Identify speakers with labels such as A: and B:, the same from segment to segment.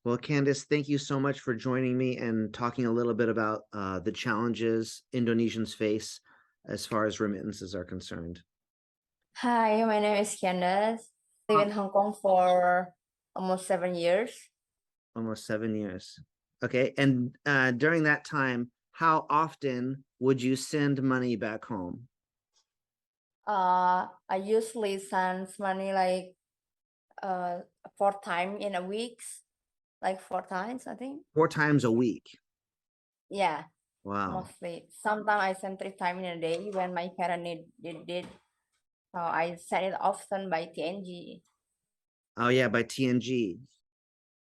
A: Well, Candice, thank you so much for joining me and talking a little bit about the challenges Indonesians face as far as remittances are concerned.
B: Hi, my name is Candice. Live in Hong Kong for almost 7 years.
A: Almost 7 years. Okay. And during that time, how often would you send money back home?
B: I usually send money like 4 times in a week, like 4 times, I think.
A: 4 times a week.
B: Yeah,
A: Wow.
B: mostly. Sometimes I send 3 times in a day when my parents need it. So I send it often by TNG.
A: Oh, yeah, by TNG.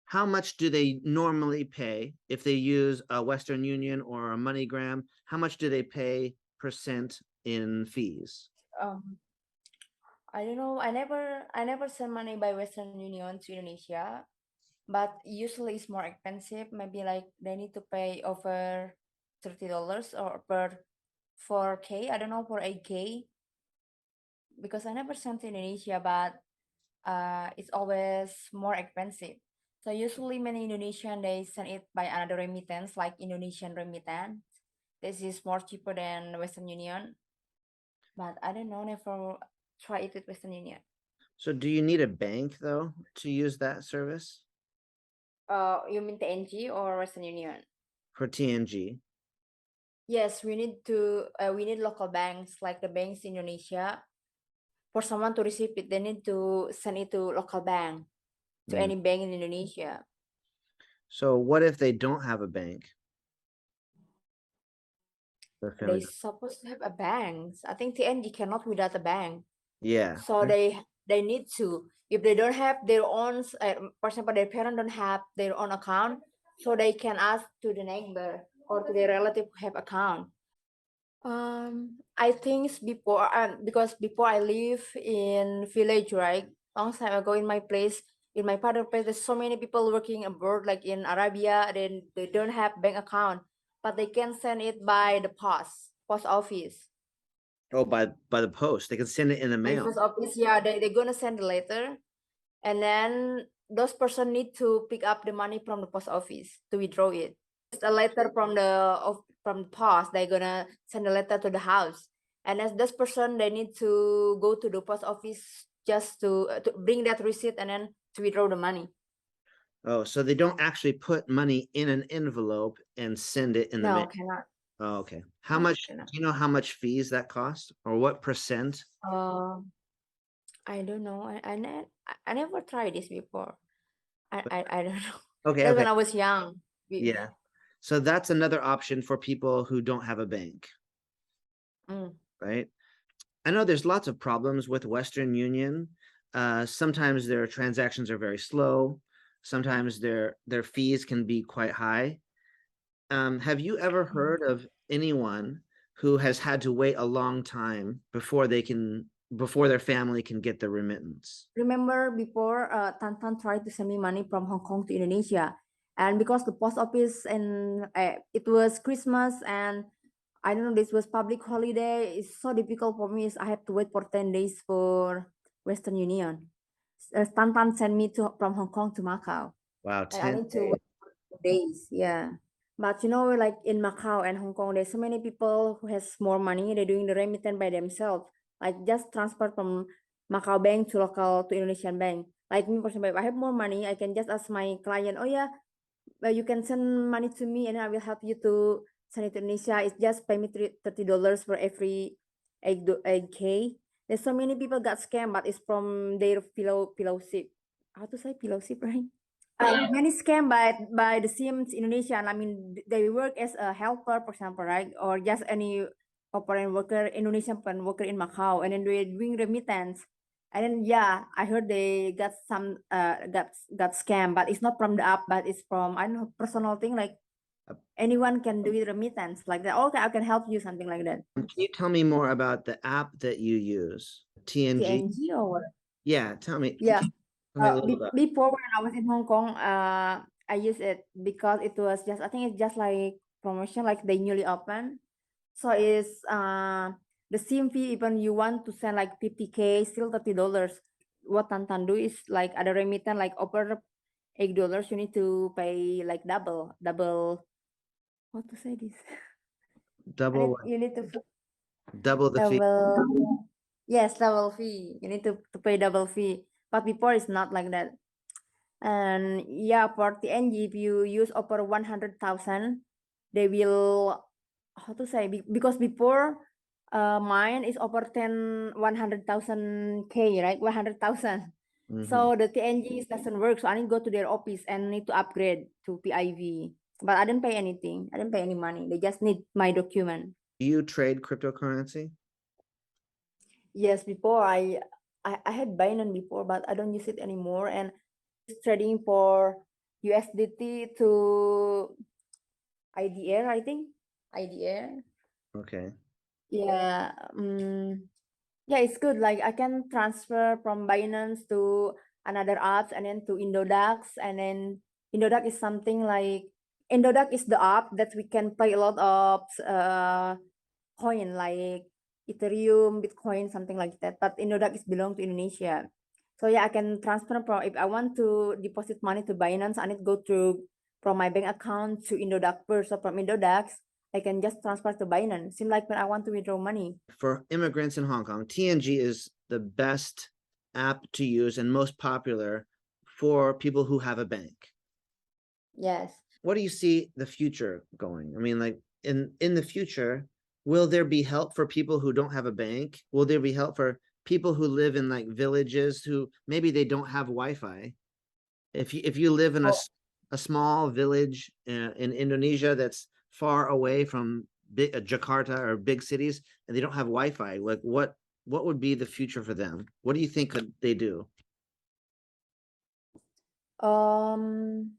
A: How much do they normally pay if they use a Western Union or a MoneyGram? How much do they pay percent in fees?
B: Um, I don't know. I never send money by Western Union to Indonesia, but usually it's more expensive. Maybe like they need to pay over $30 or per 4K. I don't know, for 8K, because I never sent to Indonesia, but it's always more expensive. So usually many Indonesian they send it by another remittance like Indonesian remittance. This is more cheaper than Western Union, but I don't know. Never try it with Western Union.
A: So do you need a bank though to use that service
B: You mean TNG or Western Union?
A: for TNG?
B: Yes, we need local banks like the banks in Indonesia. For someone to receive it, they need to send it to local bank, to
A: Mm.
B: any bank in Indonesia.
A: So what if they don't have a bank? Their
B: They
A: family.
B: supposed to have a bank. I think TNG cannot without a bank.
A: Yeah.
B: So they need to. If they don't have their own, for example, their parents don't have their own account, so they can ask to the neighbor or to their relative who have account. I think it's before, because before I live in village, right? Long time ago in my place, in my father place, there's so many people working abroad, like in Arabia. Then they don't have bank account, but they can send it by the post office.
A: Oh, by the post. They can send it in the
B: By
A: mail.
B: post office, yeah, they're gonna send the letter, and then those person need to pick up the money from the post office to withdraw it. It's a letter from the post. They're gonna send a letter to the house, and as this person, they need to go to the post office just to bring that receipt and then to withdraw the money.
A: Oh, so they don't actually put money in an envelope and send it in the mail.
B: No, cannot.
A: Oh, okay. How
B: No,
A: much,
B: cannot.
A: do you know how much fees that cost or what percent?
B: Uh, I don't know. I never tried this before. I don't know.
A: Okay,
B: That's
A: okay.
B: when I was young.
A: Yeah. So that's another option for people who don't have a bank,
B: Mm.
A: right? I know there's lots of problems with Western Union. Sometimes their transactions are very slow. Sometimes their fees can be quite high. Have you ever
B: Mm.
A: heard of anyone who has had to wait a long time before their family can get the remittance?
B: Remember before, Tantan tried to send me money from Hong Kong to Indonesia, and because the post office and it was Christmas, and I don't know, this was public holiday. It's so difficult for me. I have to wait for 10 days for Western Union. Tantan sent me to from Hong Kong to Macau,
A: Wow,
B: and I
A: 10
B: need to
A: days.
B: wait for days. Yeah, but like in Macau and Hong Kong, there's so many people who has more money. They're doing the remittance by themselves, like just transfer from Macau bank to local to Indonesian bank. Like me, for example, if I have more money, I can just ask my client, oh yeah, you can send money to me and I will help you to send it to Indonesia. It's just pay me $30 for every 8K. There's so many people got scammed, but it's from their fellowship. How to say fellowship, right? Many scam by the Sims Indonesia. I mean, they work as a helper, for example, right? Or just any foreign worker, Indonesian foreign worker in Macau, and then they're doing remittance. And then yeah, I heard they got some got scam, but it's not from the app, but it's from, I don't know, personal thing, like anyone can do it remittance like that. Okay, I can help you, something like that.
A: Can you tell me more about the app that you use? TNG?
B: TNG or what?
A: Yeah, tell me. Can
B: Yeah.
A: you tell me a little about
B: Before, when I was in Hong Kong, I used it because it was just, I think it's just like promotion, like they newly open. So it's the SIM fee, even you want to send like 50K, still $30. What Tantan do is like, ada remittance like over $8, you need to pay like double. How to say this?
A: Double what?
B: You need to
A: Double the fee.
B: double. Yes, double fee. You need to pay double fee. But before it's not like that. And yeah, for TNG, if you use over 100,000, they will, how to say, because before mine is over 100,000 K, right? 100,000.
A: Mhm.
B: So the TNG doesn't work. So I need to go to their office and need to upgrade to PIV. But I didn't pay anything. I didn't pay any money. They just need my document.
A: Do you trade cryptocurrency?
B: Yes, before I had Binance before, but I don't use it anymore. And trading for USDT to IDR, I think. IDR.
A: Okay.
B: Yeah. Yeah, it's good. Like I can transfer from Binance to another apps and then to Indodax. And then Indodax is something like Indodax is the app that we can pay a lot of coin like Ethereum, Bitcoin, something like that. But Indodax is belong to Indonesia. So yeah, I can transfer from if I want to deposit money to Binance, I need to go through from my bank account to Indodax first. So from Indodax, I can just transfer to Binance. Seem like when I want to withdraw money.
A: For immigrants in Hong Kong, TNG is the best app to use and most popular for people who have a bank.
B: Yes.
A: What do you see the future going? I mean, like in the future, will there be help for people who don't have a bank? Will there be help for people who live in like villages who maybe they don't have Wi-Fi? If you live in
B: Oh,
A: a small village in Indonesia that's far away from big Jakarta or big cities and they don't have Wi-Fi, like what would be the future for them? What do you think could they do?
B: um,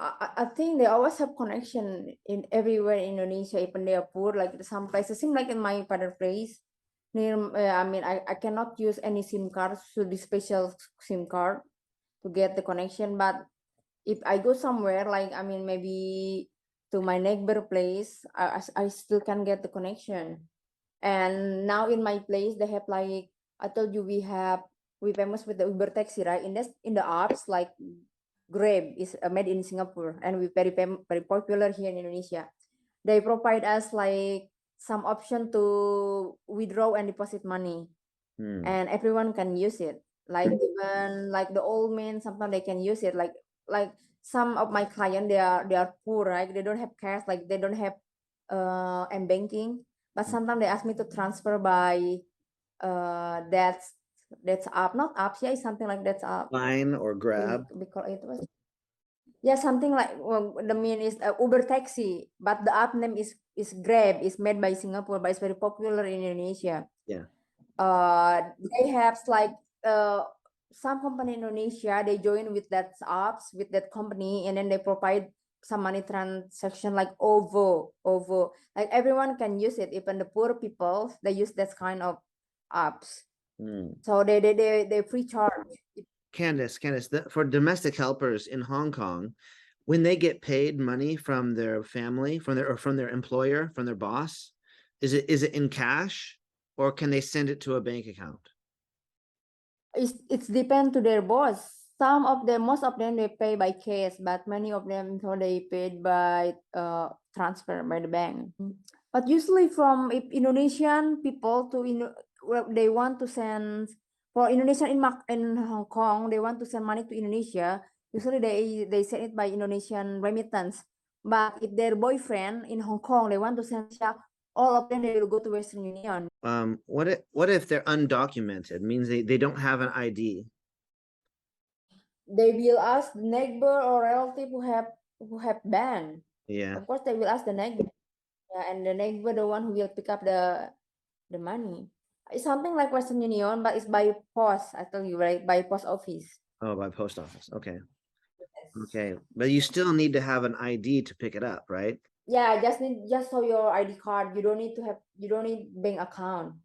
B: I think they always have connection in everywhere in Indonesia, even they are poor. Like some places, seem like in my father place, near. I mean, I cannot use any SIM card, so the special SIM card to get the connection. But if I go somewhere, like I mean, maybe to my neighbor place, I still can get the connection. And now in my place, they have like I told you, we famous with the Uber taxi, right? In the apps like Grab is made in Singapore, and we very popular here in Indonesia. They provide us like some option to withdraw and deposit money, and everyone can use it. Like even like the old men, sometimes they can use it. Like some of my client, they are poor, right? They don't have cash, like they don't have m banking, but sometimes they ask me to transfer by that's up, not apps, yeah, it's something like that's up.
A: Line or Grab?
B: We call it was, yeah, something like, well, the mean is Uber taxi, but the app name is Grab. Is made by Singapore, but it's very popular in Indonesia.
A: Yeah.
B: They have like some company in Indonesia, they join with that apps with that company, and then they provide some money transaction like OVO. Like everyone can use it, even the poor people, they use that kind of apps. So they free charge.
A: Candice, for domestic helpers in Hong Kong, when they get paid money from their family, from their employer, from their boss, is it in cash or can they send it to a bank account?
B: It's depend to their boss. Some of them, most of them, they pay by cash, but many of them, so they paid by transfer by the bank. But usually from if Indonesian people to they want to send for Indonesian in Hong Kong, they want to send money to Indonesia. Usually they send it by Indonesian remittance. But if their boyfriend in Hong Kong, they want to send, all of them, they will go to Western Union.
A: What if they're undocumented? Means they don't have an ID.
B: They will ask the neighbor or relative who have ban.
A: Yeah.
B: Of course, they will ask the neighbor, yeah, and the neighbor the one who will pick up the money. It's something like Western Union, but it's by post. I tell you, right, by post office.
A: Oh, by post office. Okay.
B: Yes.
A: Okay. But you still need to have an ID to pick it up, right?
B: Yeah, just show your ID card. You don't need bank account.